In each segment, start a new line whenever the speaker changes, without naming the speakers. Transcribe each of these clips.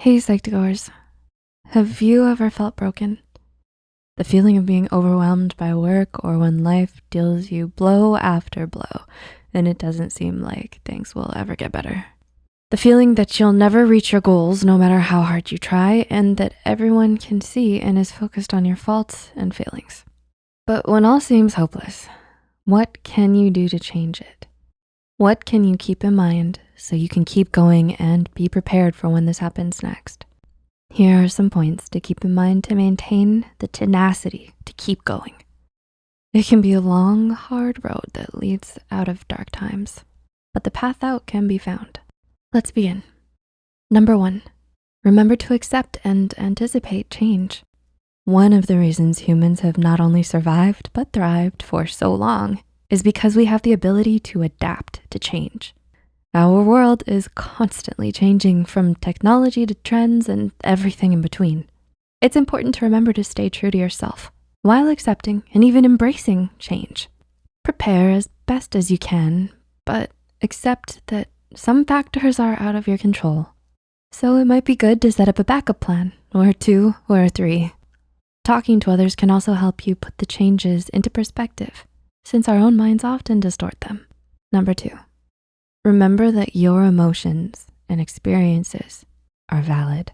Hey Psych2Goers, have you ever felt broken? The feeling of being overwhelmed by work or when life deals you blow after blow and it doesn't seem like things will ever get better. The feeling that you'll never reach your goals no matter how hard you try and that everyone can see and is focused on your faults and failings. But when all seems hopeless, what can you do to change it? What can you keep in mind so you can keep going and be prepared for when this happens next? Here are some points to keep in mind to maintain the tenacity to keep going. It can be a long, hard road that leads out of dark times, but the path out can be found. Let's begin. Number 1, remember to accept and anticipate change. One of the reasons humans have not only survived but thrived for so long is because we have the ability to adapt to change. Our world is constantly changing from technology to trends and everything in between. It's important to remember to stay true to yourself while accepting and even embracing change. Prepare as best as you can, but accept that some factors are out of your control. So it might be good to set up a backup plan, or 2 or 3. Talking to others can also help you put the changes into perspective, since our own minds often distort them. Number 2. Remember that your emotions and experiences are valid.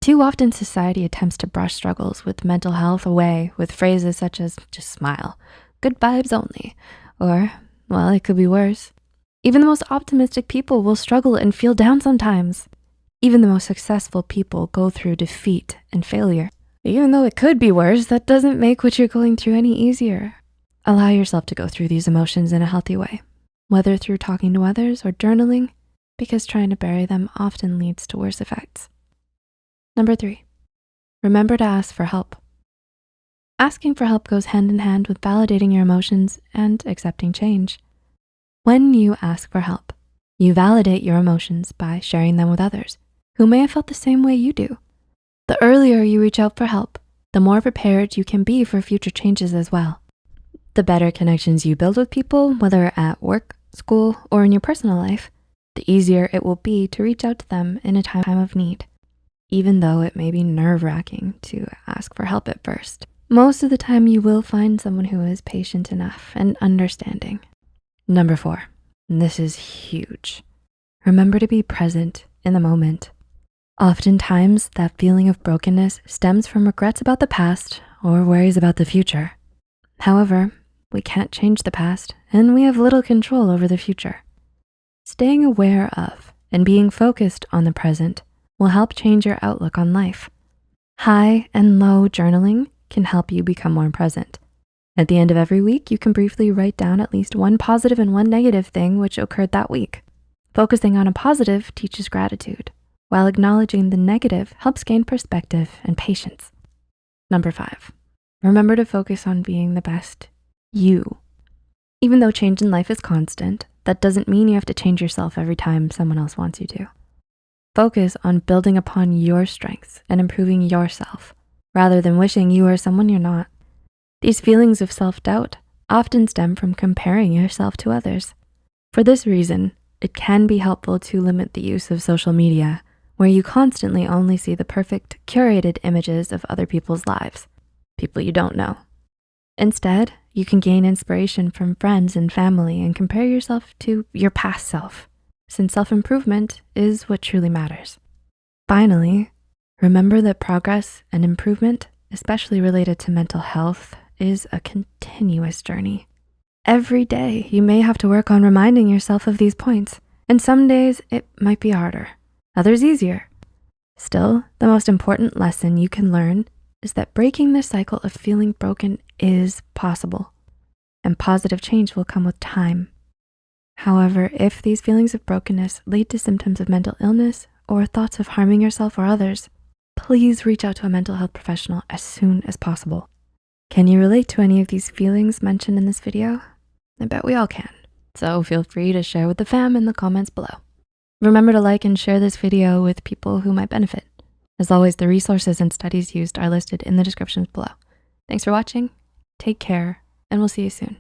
Too often society attempts to brush struggles with mental health away with phrases such as just smile, good vibes only, or, well, it could be worse. Even the most optimistic people will struggle and feel down sometimes. Even the most successful people go through defeat and failure. Even though it could be worse, that doesn't make what you're going through any easier. Allow yourself to go through these emotions in a healthy way, whether through talking to others or journaling, because trying to bury them often leads to worse effects. Number 3, remember to ask for help. Asking for help goes hand in hand with validating your emotions and accepting change. When you ask for help, you validate your emotions by sharing them with others who may have felt the same way you do. The earlier you reach out for help, the more prepared you can be for future changes as well. The better connections you build with people, whether at work, school, or in your personal life, the easier it will be to reach out to them in a time of need, even though it may be nerve-wracking to ask for help at first. Most of the time you will find someone who is patient enough and understanding. Number 4, and this is huge. Remember to be present in the moment. Oftentimes, that feeling of brokenness stems from regrets about the past or worries about the future. However, we can't change the past, and we have little control over the future. Staying aware of and being focused on the present will help change your outlook on life. High and low journaling can help you become more present. At the end of every week, you can briefly write down at least one positive and one negative thing which occurred that week. Focusing on a positive teaches gratitude, while acknowledging the negative helps gain perspective and patience. Number 5, remember to focus on being the best you. Even though change in life is constant, that doesn't mean you have to change yourself every time someone else wants you to. Focus on building upon your strengths and improving yourself, rather than wishing you are someone you're not. These feelings of self-doubt often stem from comparing yourself to others. For this reason, it can be helpful to limit the use of social media, where you constantly only see the perfect, curated images of other people's lives, people you don't know. Instead, you can gain inspiration from friends and family and compare yourself to your past self, since self-improvement is what truly matters. Finally, remember that progress and improvement, especially related to mental health, is a continuous journey. Every day, you may have to work on reminding yourself of these points, and some days it might be harder, others easier. Still, the most important lesson you can learn is that breaking the cycle of feeling broken is possible, and positive change will come with time. However, if these feelings of brokenness lead to symptoms of mental illness or thoughts of harming yourself or others, please reach out to a mental health professional as soon as possible. Can you relate to any of these feelings mentioned in this video? I bet we all can, so feel free to share with the fam in the comments below. Remember to like and share this video with people who might benefit. As always, the resources and studies used are listed in the descriptions below. Thanks for watching, take care, and we'll see you soon.